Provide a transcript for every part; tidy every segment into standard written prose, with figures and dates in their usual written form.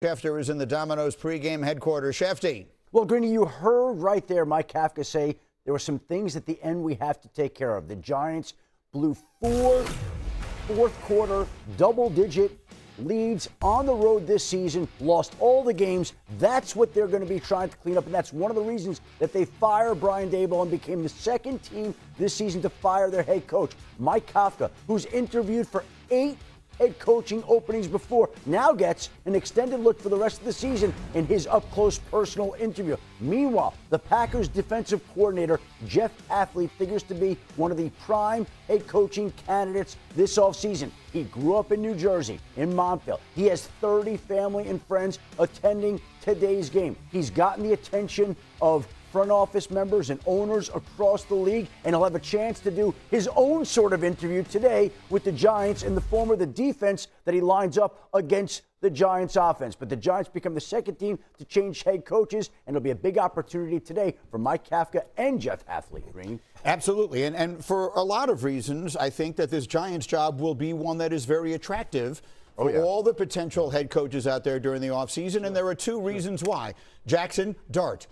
Schefter is in the Domino's pregame headquarters. Shefty. Well, Greeny, you heard right there Mike Kafka say there were some things at the end we have to take care of. The Giants blew four fourth-quarter double-digit leads on the road this season, lost all the games. That's what they're going to be trying to clean up, and that's one of the reasons that they fired Brian Daboll and became the second team this season to fire their head coach. Mike Kafka, who's interviewed for 8 head coaching openings before, now gets an extended look for the rest of the season in his up-close personal interview. Meanwhile, the Packers defensive coordinator, Jeff Hafley, figures to be one of the prime head coaching candidates this offseason. He grew up in New Jersey, in Montville. He has 30 family and friends attending today's game. He's gotten the attention of front office members and owners across the league, and he'll have a chance to do his own sort of interview today with the Giants in the form of the defense that he lines up against the Giants offense. But the Giants become the second team to change head coaches, and it'll be a big opportunity today for Mike Kafka and Jeff Hafley. Green. Absolutely. And for a lot of reasons, I think that this Giants job will be one that is very attractive for all the potential head coaches out there during the offseason. And there are 2 reasons why. Jackson Dart.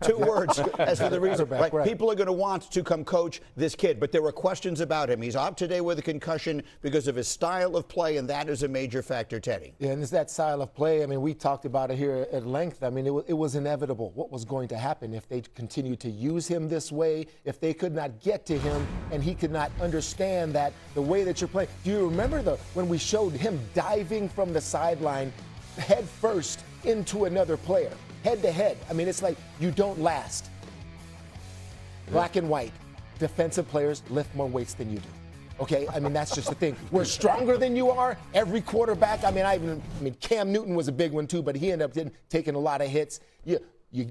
2 words as for the reason. Right. People are going to want to come coach this kid, but there were questions about him. He's out today with a concussion because of his style of play, and that is a major factor, Teddy. Yeah, and it's that style of play. I mean, we talked about it here at length. I mean, it was inevitable what was going to happen if they continued to use him this way, if they could not get to him and he could not understand that the way that you're playing. Do you remember when we showed him diving from the sideline head first into another player? Head to head. I mean, it's like you don't last. Black and white. Defensive players lift more weights than you do. Okay? I mean, that's just the thing. We're stronger than you are. Every quarterback. I mean, Cam Newton was a big one too, but he ended up taking a lot of hits. You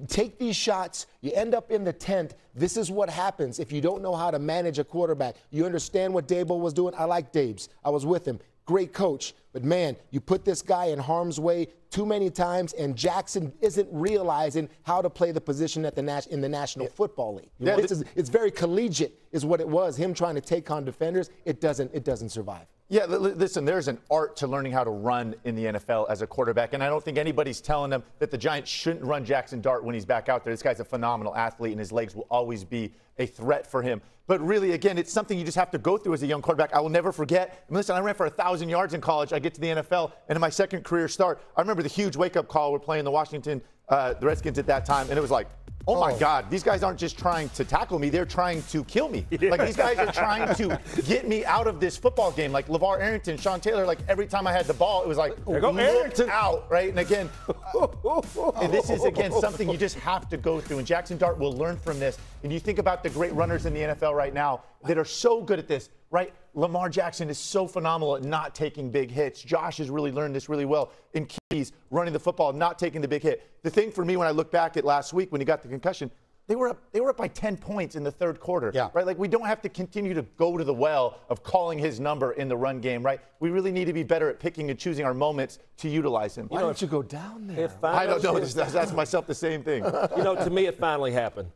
take these shots, you end up in the tent. This is what happens if you don't know how to manage a quarterback. You understand what Daboll was doing? I like Dabes. I was with him. Great coach. But, man, you put this guy in harm's way too many times, and Jackson isn't realizing how to play the position in the National Football League. Yeah, it's very collegiate is what it was, him trying to take on defenders. It doesn't survive. Yeah, listen, there's an art to learning how to run in the NFL as a quarterback, and I don't think anybody's telling them that the Giants shouldn't run Jackson Dart when he's back out there. This guy's a phenomenal athlete, and his legs will always be a threat for him. But really, again, it's something you just have to go through as a young quarterback. I will never forget. I mean, listen, I ran for 1,000 yards in college. I get to the NFL, and in my second career start, I remember the huge wake-up call. We're playing the Redskins at that time, and it was like, oh, my God, these guys aren't just trying to tackle me. They're trying to kill me. Yeah. Like, these guys are trying to get me out of this football game. Like, LeVar Arrington, Sean Taylor, like, every time I had the ball, it was like, there go Arrington out, right? And again, and this is, again, something you just have to go through. And Jackson Dart will learn from this. And you think about the great runners in the NFL right now that are so good at this, right? Lamar Jackson is so phenomenal at not taking big hits. Josh has really learned this really well in keys, running the football, not taking the big hit. The thing for me when I look back at last week when he got the concussion, they were up by 10 points in the third quarter, right? Like, we don't have to continue to go to the well of calling his number in the run game, right? We really need to be better at picking and choosing our moments to utilize him. Why don't you go down there? I don't know. Just ask myself the same thing. To me, it finally happened.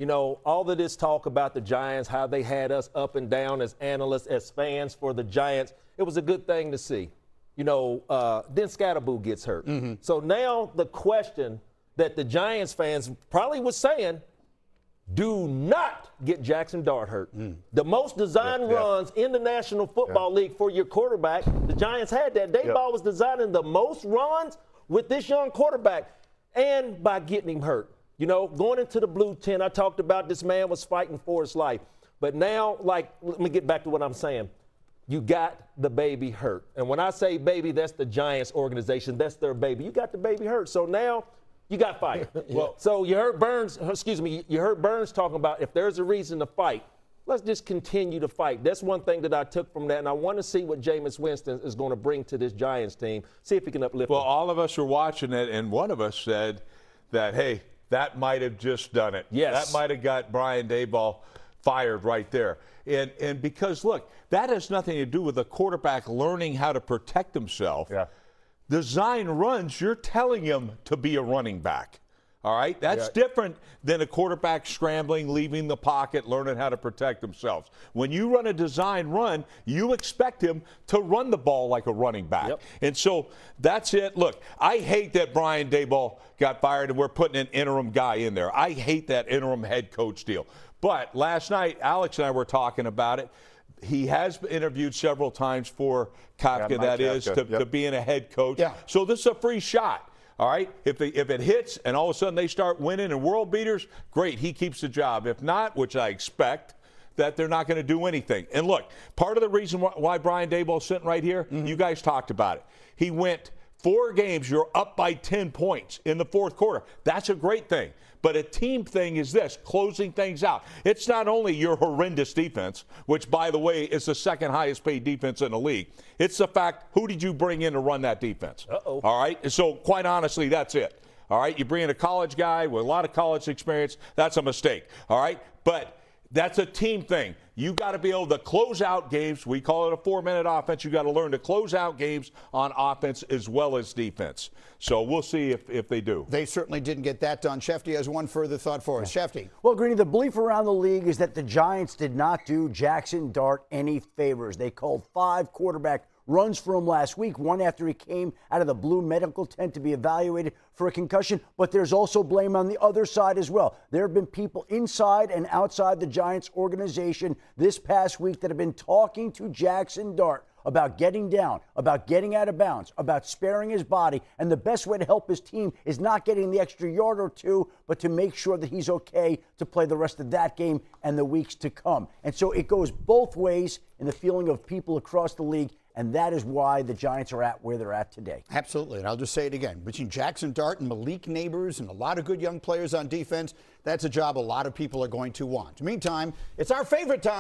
All of this talk about the Giants, how they had us up and down as analysts, as fans for the Giants, it was a good thing to see. Then Scatterboo gets hurt. Mm-hmm. So now the question that the Giants fans probably was saying, do not get Jackson Dart hurt. The most designed runs in the National Football League for your quarterback, the Giants had that. Daboll was designing the most runs with this young quarterback, and by getting him hurt. Going into the blue tent, I talked about this man was fighting for his life. But now, let me get back to what I'm saying. You got the baby hurt. And when I say baby, that's the Giants organization. That's their baby. You got the baby hurt. So now you got fight. Well, so you heard Burns talking about if there's a reason to fight, let's just continue to fight. That's one thing that I took from that, and I want to see what Jameis Winston is going to bring to this Giants team, see if he can uplift Well, them. all of us were watching it, and one of us said that, hey, that might have just done it. Yes. That might have got Brian Daboll fired right there. And because, look, that has nothing to do with the quarterback learning how to protect himself. Yeah. Design runs, you're telling him to be a running back. All right, that's different than a quarterback scrambling, leaving the pocket, learning how to protect themselves. When you run a design run, you expect him to run the ball like a running back. Yep. And so that's it. Look, I hate that Brian Daboll got fired and we're putting an interim guy in there. I hate that interim head coach deal. But last night, Alex and I were talking about it. He has been interviewed several times for Kafka, to being a head coach. Yeah. So this is a free shot. All right, if it hits and all of a sudden they start winning and world beaters, great, he keeps the job. If not, which I expect, that they're not going to do anything. And look, part of the reason why Brian Daboll's sitting right here, you guys talked about it. He went 4 games, you're up by 10 points in the fourth quarter. That's a great thing. But a team thing is this, closing things out. It's not only your horrendous defense, which, by the way, is the second highest paid defense in the league. It's the fact, who did you bring in to run that defense? Uh-oh. All right? So, quite honestly, that's it. All right? You bring in a college guy with a lot of college experience, that's a mistake. All right? But that's a team thing. You got to be able to close out games. We call it a 4-minute offense. You got to learn to close out games on offense as well as defense. So we'll see if they do. They certainly didn't get that done. Shefty has one further thought for us. Shefty. Well, Greeny, the belief around the league is that the Giants did not do Jackson Dart any favors. They called 5 quarterback runs for him last week, one after he came out of the blue medical tent to be evaluated for a concussion. But there's also blame on the other side as well. There have been people inside and outside the Giants organization this past week that have been talking to Jackson Dart about getting down, about getting out of bounds, about sparing his body. And the best way to help his team is not getting the extra yard or two, but to make sure that he's okay to play the rest of that game and the weeks to come. And so it goes both ways in the feeling of people across the league. And that is why the Giants are at where they're at today. Absolutely. And I'll just say it again. Between Jackson Dart and Malik Neighbors and a lot of good young players on defense, that's a job a lot of people are going to want. Meantime, it's our favorite time.